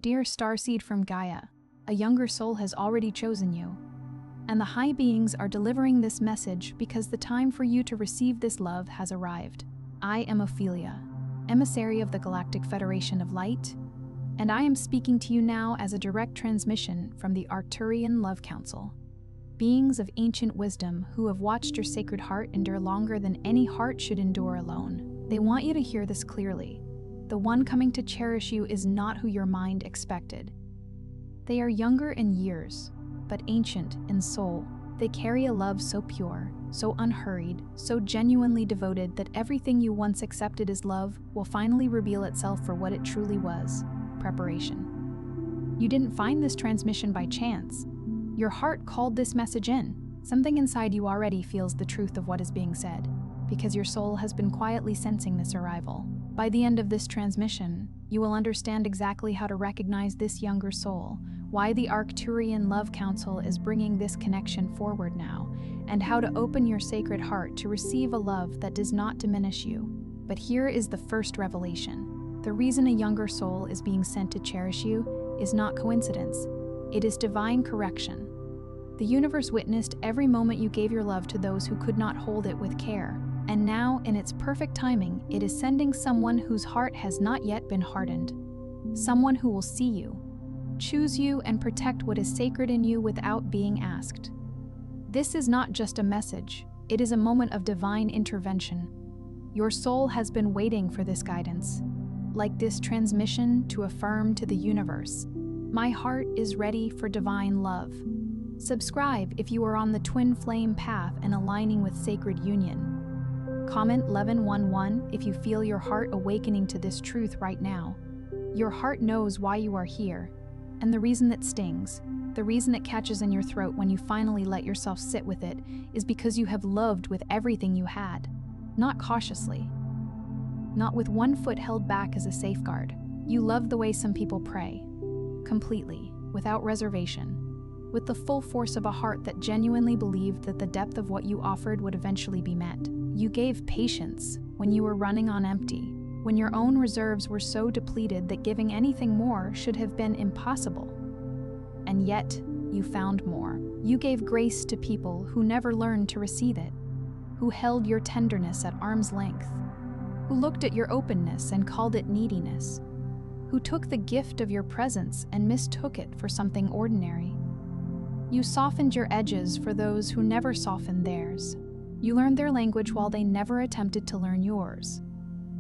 Dear Starseed from Gaia, a younger soul has already chosen you. And the high beings are delivering this message because the time for you to receive this love has arrived. I am Ophelia, emissary of the Galactic Federation of Light, and I am speaking to you now as a direct transmission from the Arcturian Council. Beings of ancient wisdom who have watched your sacred heart endure longer than any heart should endure alone. They want you to hear this clearly. The one coming to cherish you is not who your mind expected. They are younger in years, but ancient in soul. They carry a love so pure, so unhurried, so genuinely devoted that everything you once accepted as love will finally reveal itself for what it truly was: preparation. You didn't find this transmission by chance. Your heart called this message in. Something inside you already feels the truth of what is being said, because your soul has been quietly sensing this arrival. By the end of this transmission, you will understand exactly how to recognize this younger soul, why the Arcturian Council is bringing this connection forward now, and how to open your sacred heart to receive a love that does not diminish you. But here is the first revelation. The reason a younger soul is being sent to cherish you is not coincidence. It is divine correction. The universe witnessed every moment you gave your love to those who could not hold it with care. And now, in its perfect timing, it is sending someone whose heart has not yet been hardened. Someone who will see you, choose you, and protect what is sacred in you without being asked. This is not just a message, it is a moment of divine intervention. Your soul has been waiting for this guidance, like this transmission to affirm to the universe, my heart is ready for divine love. Subscribe if you are on the twin flame path and aligning with sacred union. Comment 1111 if you feel your heart awakening to this truth right now. Your heart knows why you are here, and the reason that stings, the reason it catches in your throat when you finally let yourself sit with it, is because you have loved with everything you had, not cautiously, not with one foot held back as a safeguard. You loved the way some people pray, completely, without reservation, with the full force of a heart that genuinely believed that the depth of what you offered would eventually be met. You gave patience when you were running on empty, when your own reserves were so depleted that giving anything more should have been impossible. And yet, you found more. You gave grace to people who never learned to receive it, who held your tenderness at arm's length, who looked at your openness and called it neediness, who took the gift of your presence and mistook it for something ordinary. You softened your edges for those who never softened theirs. You learned their language while they never attempted to learn yours.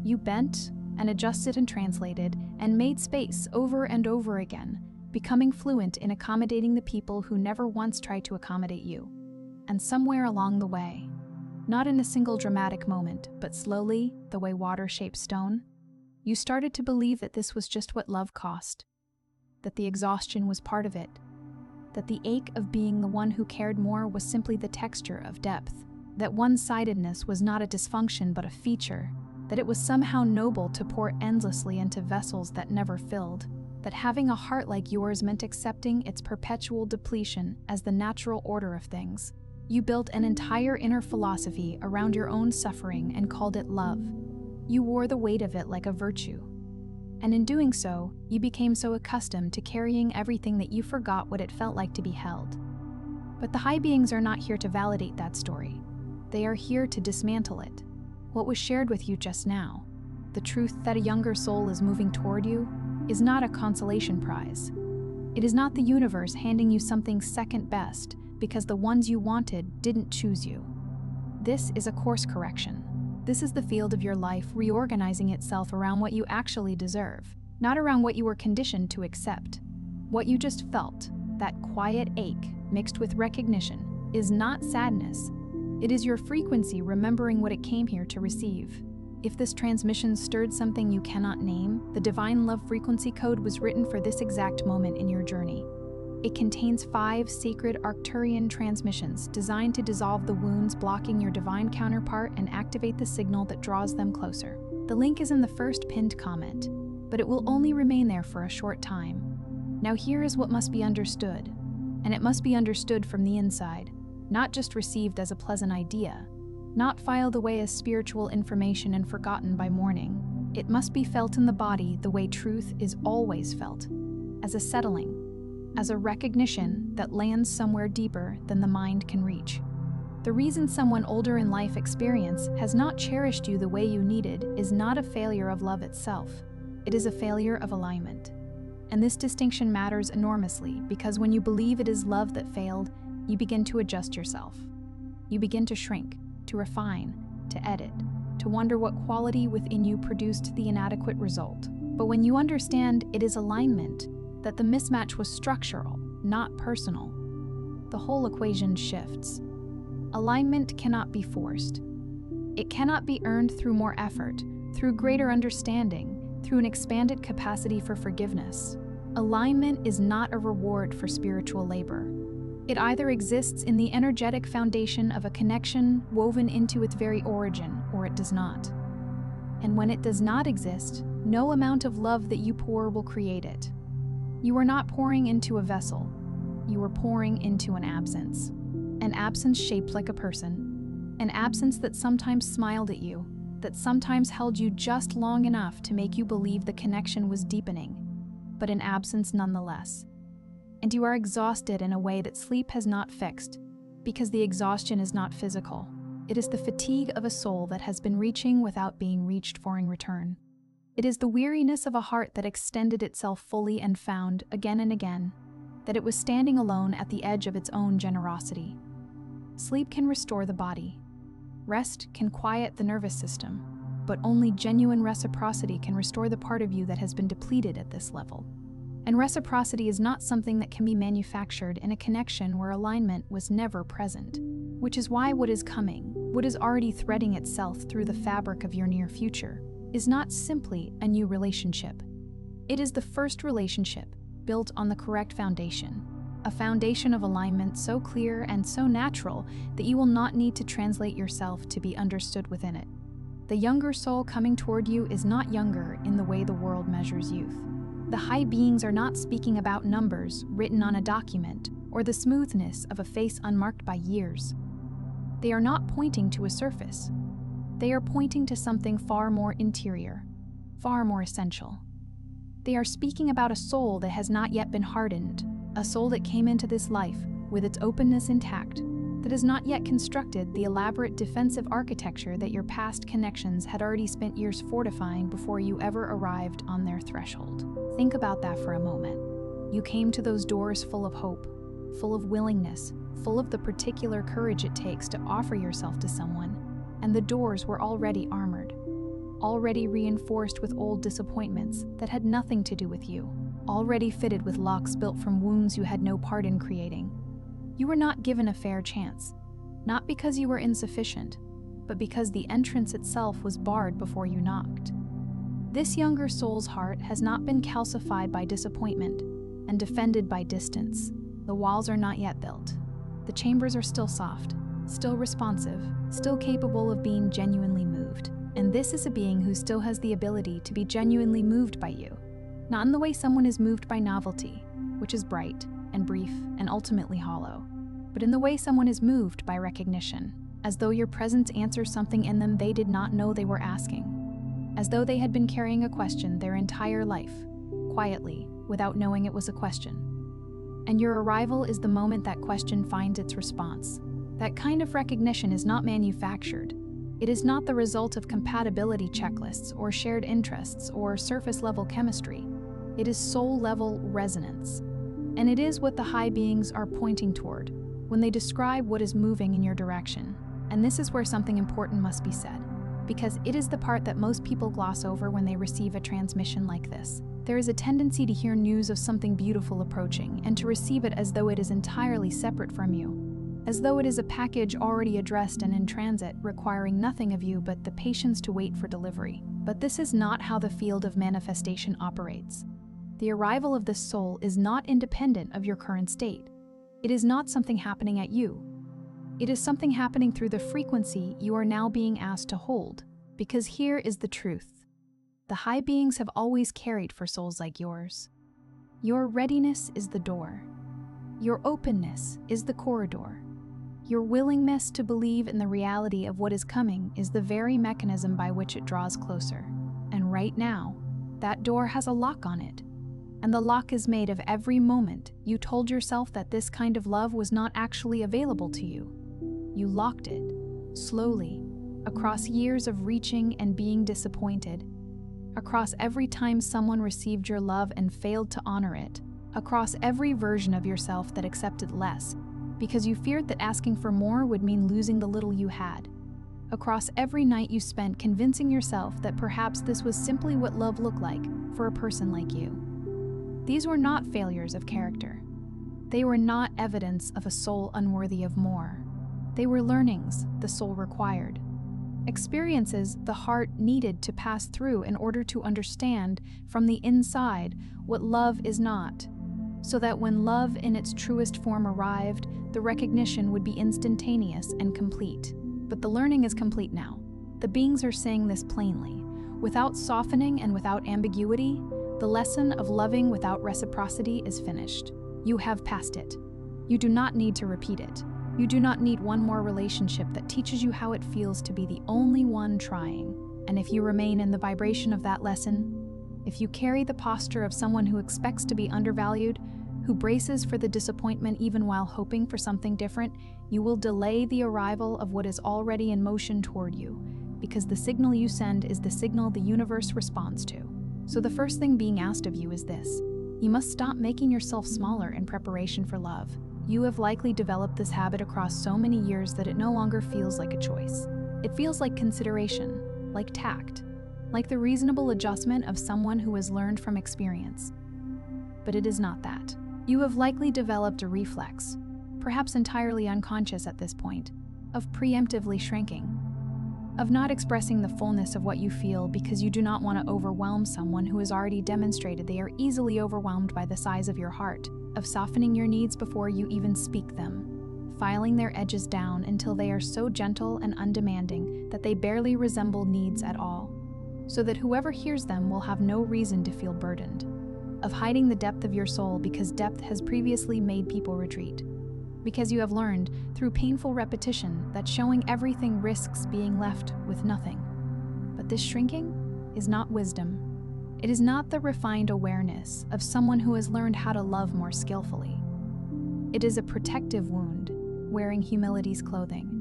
You bent and adjusted and translated and made space over and over again, becoming fluent in accommodating the people who never once tried to accommodate you. And somewhere along the way, not in a single dramatic moment, but slowly, the way water shapes stone, you started to believe that this was just what love cost, that the exhaustion was part of it, that the ache of being the one who cared more was simply the texture of depth, that one-sidedness was not a dysfunction but a feature, that it was somehow noble to pour endlessly into vessels that never filled, that having a heart like yours meant accepting its perpetual depletion as the natural order of things. You built an entire inner philosophy around your own suffering and called it love. You wore the weight of it like a virtue. And in doing so, you became so accustomed to carrying everything that you forgot what it felt like to be held. But the high beings are not here to validate that story. They are here to dismantle it. What was shared with you just now, the truth that a younger soul is moving toward you, is not a consolation prize. It is not the universe handing you something second best because the ones you wanted didn't choose you. This is a course correction. This is the field of your life reorganizing itself around what you actually deserve, not around what you were conditioned to accept. What you just felt, that quiet ache mixed with recognition, is not sadness. It is your frequency remembering what it came here to receive. If this transmission stirred something you cannot name, the Divine Love frequency code was written for this exact moment in your journey. It contains 5 sacred Arcturian transmissions designed to dissolve the wounds blocking your divine counterpart and activate the signal that draws them closer. The link is in the first pinned comment, but it will only remain there for a short time. Now here is what must be understood, and it must be understood from the inside, not just received as a pleasant idea, not filed away as spiritual information and forgotten by morning. It must be felt in the body the way truth is always felt. as a settling, as a recognition that lands somewhere deeper than the mind can reach. The reason someone older in life experience has not cherished you the way you needed is not a failure of love itself. It is a failure of alignment. And this distinction matters enormously because when you believe it is love that failed, you begin to adjust yourself. You begin to shrink, to refine, to edit, to wonder what quality within you produced the inadequate result. But when you understand it is alignment, that the mismatch was structural, not personal, the whole equation shifts. Alignment cannot be forced. It cannot be earned through more effort, through greater understanding, through an expanded capacity for forgiveness. Alignment is not a reward for spiritual labor. It either exists in the energetic foundation of a connection woven into its very origin, or it does not. And when it does not exist, no amount of love that you pour will create it. You are not pouring into a vessel. You are pouring into an absence shaped like a person, an absence that sometimes smiled at you, that sometimes held you just long enough to make you believe the connection was deepening, but an absence nonetheless. And you are exhausted in a way that sleep has not fixed, because the exhaustion is not physical. It is the fatigue of a soul that has been reaching without being reached for in return. It is the weariness of a heart that extended itself fully and found, again and again, that it was standing alone at the edge of its own generosity. Sleep can restore the body. Rest can quiet the nervous system, but only genuine reciprocity can restore the part of you that has been depleted at this level. And reciprocity is not something that can be manufactured in a connection where alignment was never present, which is why what is coming, what is already threading itself through the fabric of your near future, is not simply a new relationship. It is the first relationship built on the correct foundation, a foundation of alignment so clear and so natural that you will not need to translate yourself to be understood within it. The younger soul coming toward you is not younger in the way the world measures youth. The high beings are not speaking about numbers written on a document or the smoothness of a face unmarked by years. They are not pointing to a surface. They are pointing to something far more interior, far more essential. They are speaking about a soul that has not yet been hardened, a soul that came into this life with its openness intact, that has not yet constructed the elaborate defensive architecture that your past connections had already spent years fortifying before you ever arrived on their threshold. Think about that for a moment. You came to those doors full of hope, full of willingness, full of the particular courage it takes to offer yourself to someone, and the doors were already armored, already reinforced with old disappointments that had nothing to do with you, already fitted with locks built from wounds you had no part in creating. You were not given a fair chance, not because you were insufficient, but because the entrance itself was barred before you knocked. This younger soul's heart has not been calcified by disappointment and defended by distance. The walls are not yet built. The chambers are still soft, still responsive, still capable of being genuinely moved. And this is a being who still has the ability to be genuinely moved by you. Not in the way someone is moved by novelty, which is bright and brief and ultimately hollow, but in the way someone is moved by recognition, as though your presence answers something in them they did not know they were asking, as though they had been carrying a question their entire life, quietly, without knowing it was a question. And your arrival is the moment that question finds its response. That kind of recognition is not manufactured. It is not the result of compatibility checklists or shared interests or surface-level chemistry. It is soul-level resonance. And it is what the high beings are pointing toward when they describe what is moving in your direction. And this is where something important must be said, because it is the part that most people gloss over when they receive a transmission like this. There is a tendency to hear news of something beautiful approaching and to receive it as though it is entirely separate from you, as though it is a package already addressed and in transit, requiring nothing of you but the patience to wait for delivery. But this is not how the field of manifestation operates. The arrival of this soul is not independent of your current state. It is not something happening at you. It is something happening through the frequency you are now being asked to hold, because here is the truth. The high beings have always carried for souls like yours. Your readiness is the door. Your openness is the corridor. Your willingness to believe in the reality of what is coming is the very mechanism by which it draws closer. And right now, that door has a lock on it. And the lock is made of every moment you told yourself that this kind of love was not actually available to you. You locked it, slowly, across years of reaching and being disappointed, across every time someone received your love and failed to honor it, across every version of yourself that accepted less, because you feared that asking for more would mean losing the little you had, across every night you spent convincing yourself that perhaps this was simply what love looked like for a person like you. These were not failures of character. They were not evidence of a soul unworthy of more. They were learnings the soul required, experiences the heart needed to pass through in order to understand from the inside what love is not, so that when love in its truest form arrived, the recognition would be instantaneous and complete. But the learning is complete now. The beings are saying this plainly, without softening and without ambiguity. The lesson of loving without reciprocity is finished. You have passed it. You do not need to repeat it. You do not need one more relationship that teaches you how it feels to be the only one trying. And if you remain in the vibration of that lesson, if you carry the posture of someone who expects to be undervalued, who braces for the disappointment even while hoping for something different, you will delay the arrival of what is already in motion toward you, because the signal you send is the signal the universe responds to. So the first thing being asked of you is this: you must stop making yourself smaller in preparation for love. You have likely developed this habit across so many years that it no longer feels like a choice. It feels like consideration, like tact, like the reasonable adjustment of someone who has learned from experience. But it is not that. You have likely developed a reflex, perhaps entirely unconscious at this point, of preemptively shrinking, of not expressing the fullness of what you feel because you do not want to overwhelm someone who has already demonstrated they are easily overwhelmed by the size of your heart, of softening your needs before you even speak them, filing their edges down until they are so gentle and undemanding that they barely resemble needs at all, so that whoever hears them will have no reason to feel burdened, of hiding the depth of your soul because depth has previously made people retreat, because you have learned through painful repetition that showing everything risks being left with nothing. But this shrinking is not wisdom. It is not the refined awareness of someone who has learned how to love more skillfully. It is a protective wound wearing humility's clothing.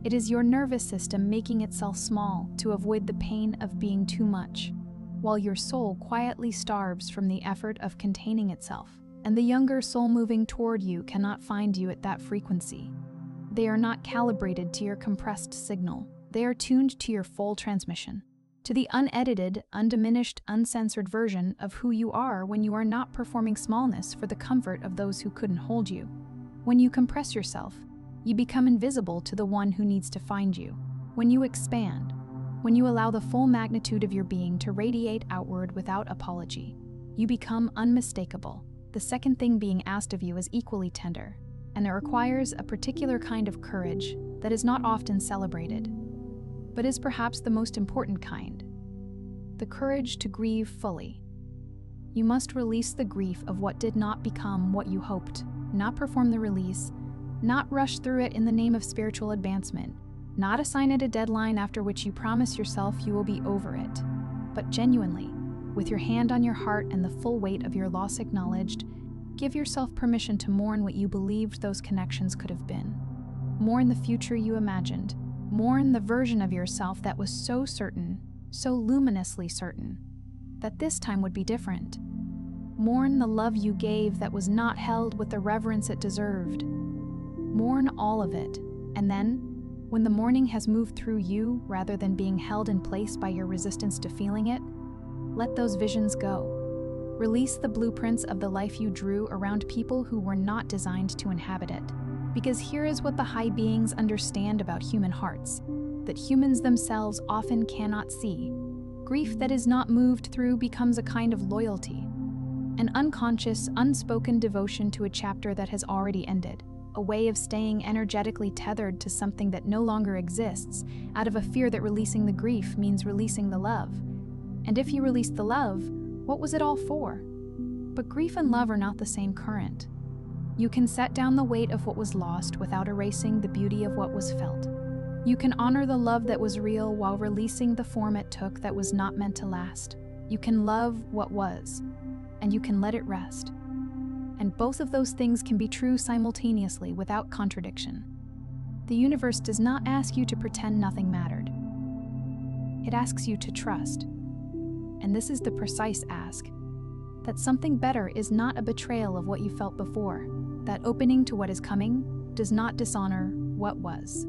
It is your nervous system making itself small to avoid the pain of being too much, while your soul quietly starves from the effort of containing itself. And the younger soul moving toward you cannot find you at that frequency. They are not calibrated to your compressed signal. They are tuned to your full transmission, to the unedited, undiminished, uncensored version of who you are when you are not performing smallness for the comfort of those who couldn't hold you. When you compress yourself, you become invisible to the one who needs to find you. When you expand, when you allow the full magnitude of your being to radiate outward without apology, you become unmistakable. The second thing being asked of you is equally tender, and it requires a particular kind of courage that is not often celebrated, but is perhaps the most important kind: the courage to grieve fully. You must release the grief of what did not become what you hoped, not perform the release, not rush through it in the name of spiritual advancement, not assign it a deadline after which you promise yourself you will be over it, but genuinely, with your hand on your heart and the full weight of your loss acknowledged, give yourself permission to mourn what you believed those connections could have been. Mourn the future you imagined. Mourn the version of yourself that was so certain, so luminously certain, that this time would be different. Mourn the love you gave that was not held with the reverence it deserved. Mourn all of it, and then, when the mourning has moved through you rather than being held in place by your resistance to feeling it, let those visions go. Release the blueprints of the life you drew around people who were not designed to inhabit it. Because here is what the high beings understand about human hearts, that humans themselves often cannot see. Grief that is not moved through becomes a kind of loyalty, an unconscious, unspoken devotion to a chapter that has already ended, a way of staying energetically tethered to something that no longer exists, out of a fear that releasing the grief means releasing the love. And if you release the love, what was it all for? But grief and love are not the same current. You can set down the weight of what was lost without erasing the beauty of what was felt. You can honor the love that was real while releasing the form it took that was not meant to last. You can love what was, and you can let it rest. And both of those things can be true simultaneously without contradiction. The universe does not ask you to pretend nothing mattered. It asks you to trust. And this is the precise ask: that something better is not a betrayal of what you felt before, that opening to what is coming does not dishonor what was,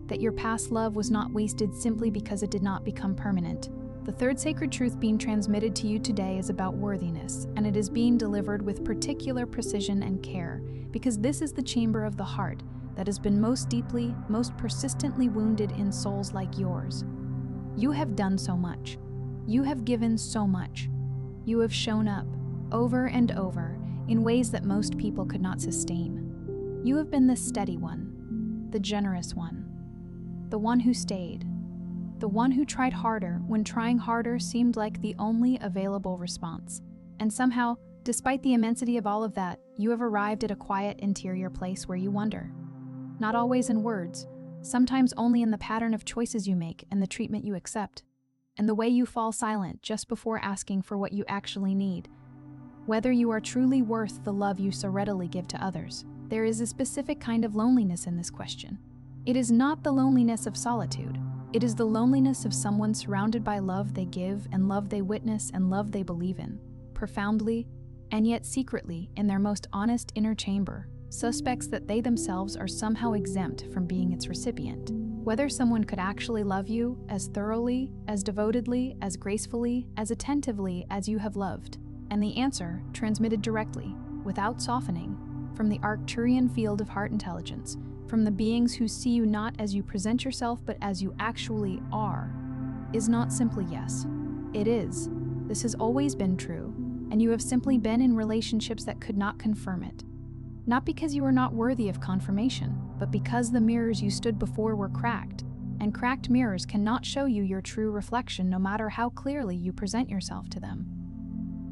that your past love was not wasted simply because it did not become permanent. The third sacred truth being transmitted to you today is about worthiness, and it is being delivered with particular precision and care, because this is the chamber of the heart that has been most deeply, most persistently wounded in souls like yours. You have done so much. You have given so much. You have shown up, over and over, in ways that most people could not sustain. You have been the steady one, the generous one, the one who stayed, the one who tried harder when trying harder seemed like the only available response. And somehow, despite the immensity of all of that, you have arrived at a quiet interior place where you wonder. Not always in words, sometimes only in the pattern of choices you make and the treatment you accept, and the way you fall silent just before asking for what you actually need. Whether you are truly worth the love you so readily give to others, there is a specific kind of loneliness in this question. It is not the loneliness of solitude. It is the loneliness of someone surrounded by love they give and love they witness and love they believe in, profoundly and yet secretly in their most honest inner chamber, suspects that they themselves are somehow exempt from being its recipient. Whether someone could actually love you as thoroughly, as devotedly, as gracefully, as attentively as you have loved. And the answer, transmitted directly, without softening, from the Arcturian field of heart intelligence, from the beings who see you not as you present yourself but as you actually are, is not simply yes. It is. This has always been true, and you have simply been in relationships that could not confirm it. Not because you are not worthy of confirmation, but because the mirrors you stood before were cracked, and cracked mirrors cannot show you your true reflection no matter how clearly you present yourself to them.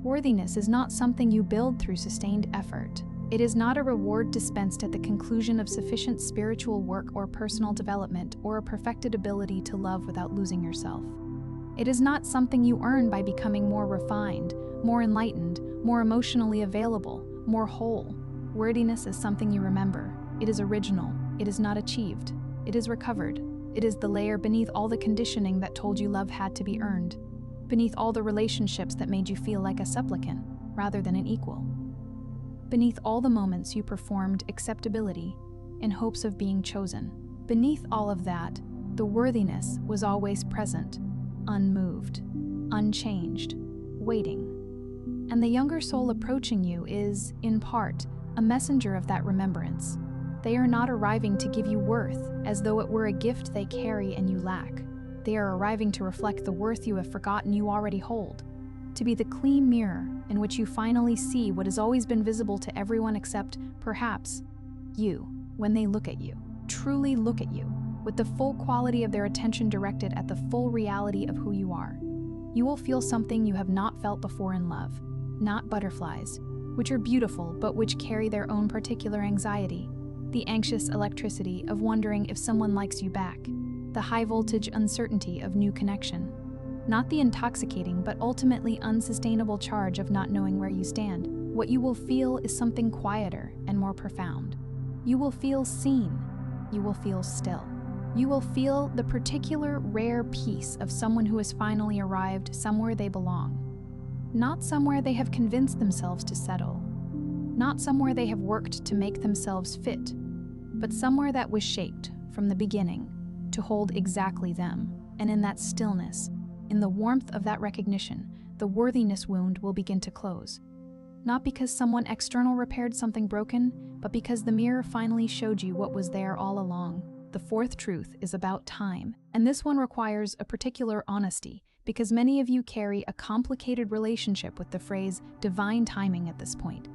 Worthiness is not something you build through sustained effort. It is not a reward dispensed at the conclusion of sufficient spiritual work or personal development or a perfected ability to love without losing yourself. It is not something you earn by becoming more refined, more enlightened, more emotionally available, more whole. Worthiness is something you remember. It is original. It is not achieved. It is recovered. It is the layer beneath all the conditioning that told you love had to be earned, beneath all the relationships that made you feel like a supplicant rather than an equal, beneath all the moments you performed acceptability in hopes of being chosen. Beneath all of that, the worthiness was always present, unmoved, unchanged, waiting. And the younger soul approaching you is, in part, a messenger of that remembrance. They are not arriving to give you worth as though it were a gift they carry and you lack. They are arriving to reflect the worth you have forgotten you already hold, to be the clean mirror in which you finally see what has always been visible to everyone except, perhaps, you, when they look at you, truly look at you, with the full quality of their attention directed at the full reality of who you are. You will feel something you have not felt before in love, not butterflies, which are beautiful but which carry their own particular anxiety, the anxious electricity of wondering if someone likes you back, the high-voltage uncertainty of new connection, not the intoxicating but ultimately unsustainable charge of not knowing where you stand. What you will feel is something quieter and more profound. You will feel seen. You will feel still. You will feel the particular rare peace of someone who has finally arrived somewhere they belong. Not somewhere they have convinced themselves to settle. Not somewhere they have worked to make themselves fit, but somewhere that was shaped from the beginning to hold exactly them. And in that stillness, in the warmth of that recognition, the worthiness wound will begin to close. Not because someone external repaired something broken, but because the mirror finally showed you what was there all along. The fourth truth is about time, and this one requires a particular honesty, because many of you carry a complicated relationship with the phrase divine timing at this point.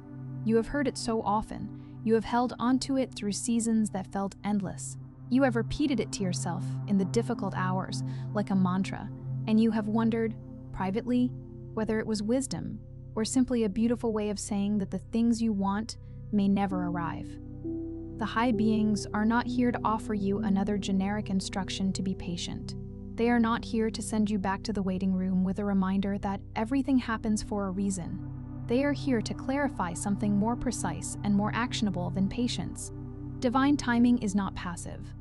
You have heard it so often. You have held onto it through seasons that felt endless. You have repeated it to yourself in the difficult hours like a mantra, and you have wondered, privately, whether it was wisdom or simply a beautiful way of saying that the things you want may never arrive. The high beings are not here to offer you another generic instruction to be patient. They are not here to send you back to the waiting room with a reminder that everything happens for a reason. They are here to clarify something more precise and more actionable than patience. Divine timing is not passive.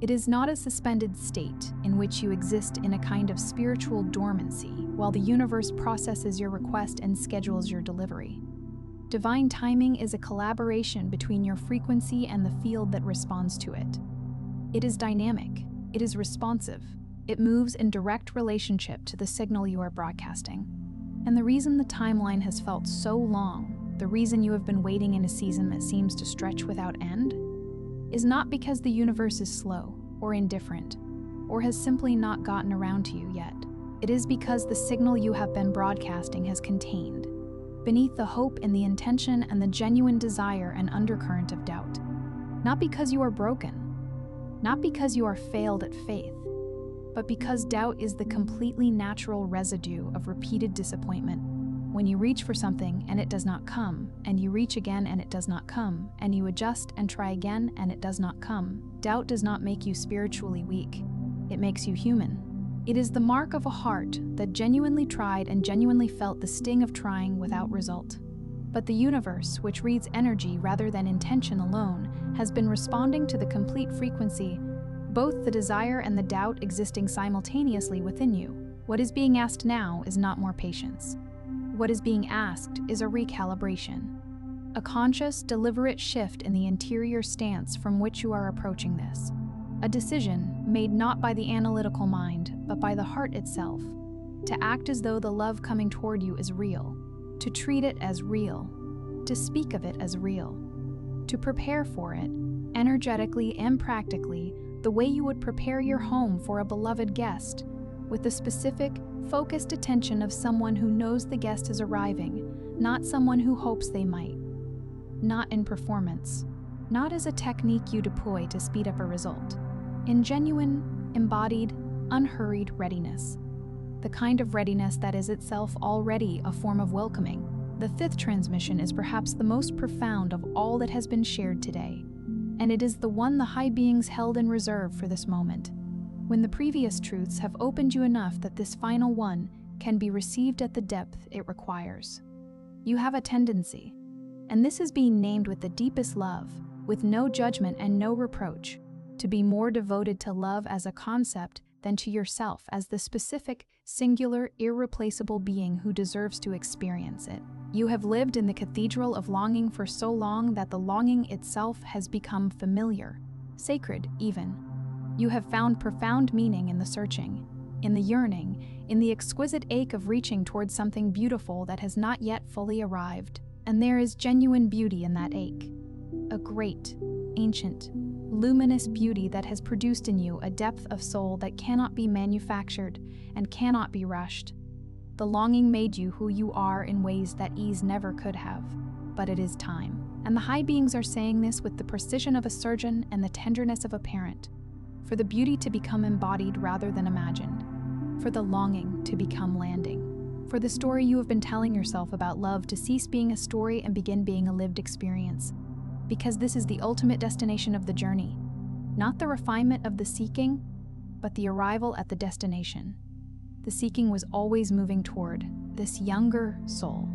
It is not a suspended state in which you exist in a kind of spiritual dormancy while the universe processes your request and schedules your delivery. Divine timing is a collaboration between your frequency and the field that responds to it. It is dynamic, it is responsive, it moves in direct relationship to the signal you are broadcasting. And the reason the timeline has felt so long, the reason you have been waiting in a season that seems to stretch without end, is not because the universe is slow or indifferent, or has simply not gotten around to you yet. It is because the signal you have been broadcasting has contained, beneath the hope and the intention and the genuine desire, an undercurrent of doubt. Not because you are broken, not because you are failed at faith, but because doubt is the completely natural residue of repeated disappointment. When you reach for something and it does not come, and you reach again and it does not come, and you adjust and try again and it does not come, doubt does not make you spiritually weak. It makes you human. It is the mark of a heart that genuinely tried and genuinely felt the sting of trying without result. But the universe, which reads energy rather than intention alone, has been responding to the complete frequency, both the desire and the doubt existing simultaneously within you. What is being asked now is not more patience. What is being asked is a recalibration, a conscious, deliberate shift in the interior stance from which you are approaching this. A decision made not by the analytical mind, but by the heart itself, to act as though the love coming toward you is real, to treat it as real, to speak of it as real, to prepare for it, energetically and practically, the way you would prepare your home for a beloved guest, with the specific, focused attention of someone who knows the guest is arriving, not someone who hopes they might. Not in performance, not as a technique you deploy to speed up a result. In genuine, embodied, unhurried readiness. The kind of readiness that is itself already a form of welcoming. The fifth transmission is perhaps the most profound of all that has been shared today, and it is the one the high beings held in reserve for this moment. When the previous truths have opened you enough that this final one can be received at the depth it requires. You have a tendency, and this is being named with the deepest love, with no judgment and no reproach, to be more devoted to love as a concept than to yourself as the specific, singular, irreplaceable being who deserves to experience it. You have lived in the cathedral of longing for so long that the longing itself has become familiar, sacred even. You have found profound meaning in the searching, in the yearning, in the exquisite ache of reaching towards something beautiful that has not yet fully arrived. And there is genuine beauty in that ache. A great, ancient, luminous beauty that has produced in you a depth of soul that cannot be manufactured and cannot be rushed. The longing made you who you are in ways that ease never could have. But it is time. And the high beings are saying this with the precision of a surgeon and the tenderness of a parent. For the beauty to become embodied rather than imagined, for the longing to become landing, for the story you have been telling yourself about love to cease being a story and begin being a lived experience, because this is the ultimate destination of the journey, not the refinement of the seeking, but the arrival at the destination. The seeking was always moving toward this younger soul.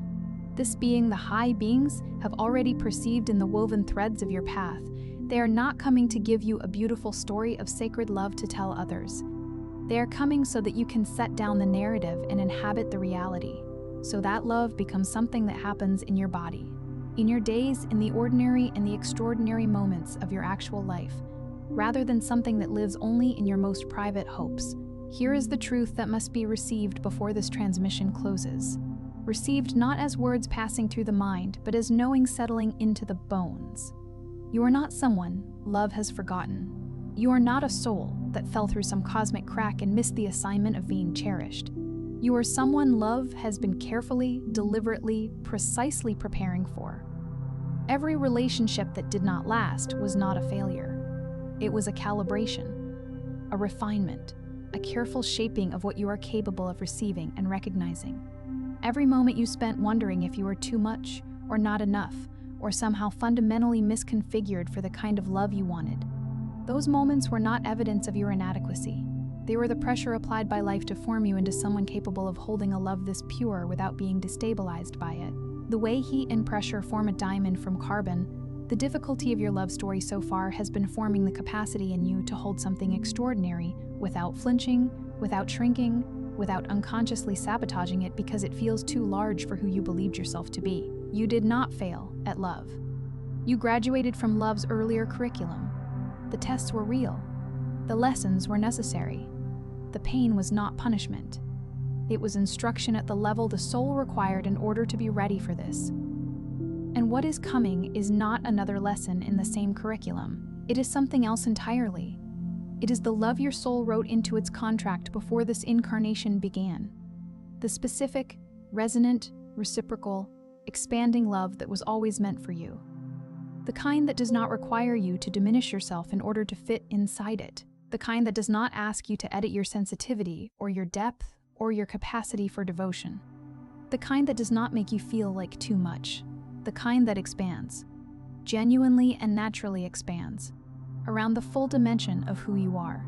This being the high beings have already perceived in the woven threads of your path. They are not coming to give you a beautiful story of sacred love to tell others. They are coming so that you can set down the narrative and inhabit the reality, so that love becomes something that happens in your body, in your days, in the ordinary and the extraordinary moments of your actual life, rather than something that lives only in your most private hopes. Here is the truth that must be received before this transmission closes. Received not as words passing through the mind, but as knowing settling into the bones. You are not someone love has forgotten. You are not a soul that fell through some cosmic crack and missed the assignment of being cherished. You are someone love has been carefully, deliberately, precisely preparing for. Every relationship that did not last was not a failure. It was a calibration, a refinement, a careful shaping of what you are capable of receiving and recognizing. Every moment you spent wondering if you were too much or not enough, or somehow fundamentally misconfigured for the kind of love you wanted. Those moments were not evidence of your inadequacy. They were the pressure applied by life to form you into someone capable of holding a love this pure without being destabilized by it. The way heat and pressure form a diamond from carbon, the difficulty of your love story so far has been forming the capacity in you to hold something extraordinary without flinching, without shrinking, without unconsciously sabotaging it because it feels too large for who you believed yourself to be. You did not fail at love. You graduated from love's earlier curriculum. The tests were real. The lessons were necessary. The pain was not punishment. It was instruction at the level the soul required in order to be ready for this. And what is coming is not another lesson in the same curriculum. It is something else entirely. It is the love your soul wrote into its contract before this incarnation began. The specific, resonant, reciprocal, expanding love that was always meant for you. The kind that does not require you to diminish yourself in order to fit inside it. The kind that does not ask you to edit your sensitivity or your depth or your capacity for devotion. The kind that does not make you feel like too much. The kind that expands, genuinely and naturally expands, around the full dimension of who you are,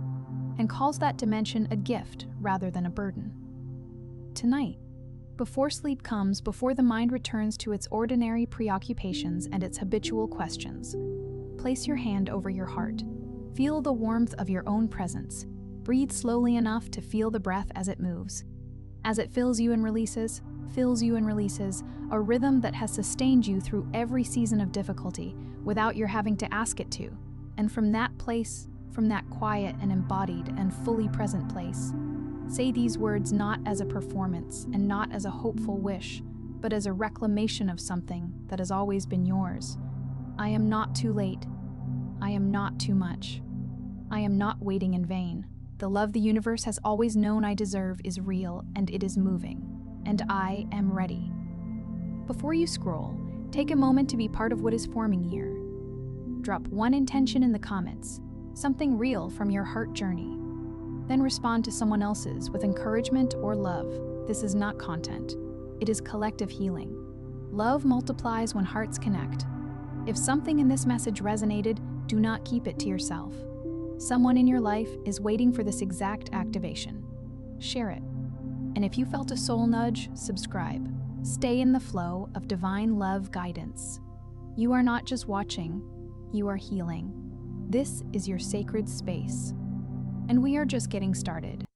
and calls that dimension a gift rather than a burden. Tonight, before sleep comes, before the mind returns to its ordinary preoccupations and its habitual questions, place your hand over your heart. Feel the warmth of your own presence. Breathe slowly enough to feel the breath as it moves. As it fills you and releases, a rhythm that has sustained you through every season of difficulty without your having to ask it to. And from that place, from that quiet and embodied and fully present place, say these words not as a performance and not as a hopeful wish, but as a reclamation of something that has always been yours. I am not too late. I am not too much. I am not waiting in vain. The love the universe has always known I deserve is real and it is moving, and I am ready. Before you scroll, take a moment to be part of what is forming here. Drop one intention in the comments, something real from your heart journey. Then respond to someone else's with encouragement or love. This is not content. It is collective healing. Love multiplies when hearts connect. If something in this message resonated, do not keep it to yourself. Someone in your life is waiting for this exact activation. Share it. And if you felt a soul nudge, subscribe. Stay in the flow of divine love guidance. You are not just watching, you are healing. This is your sacred space. And we are just getting started.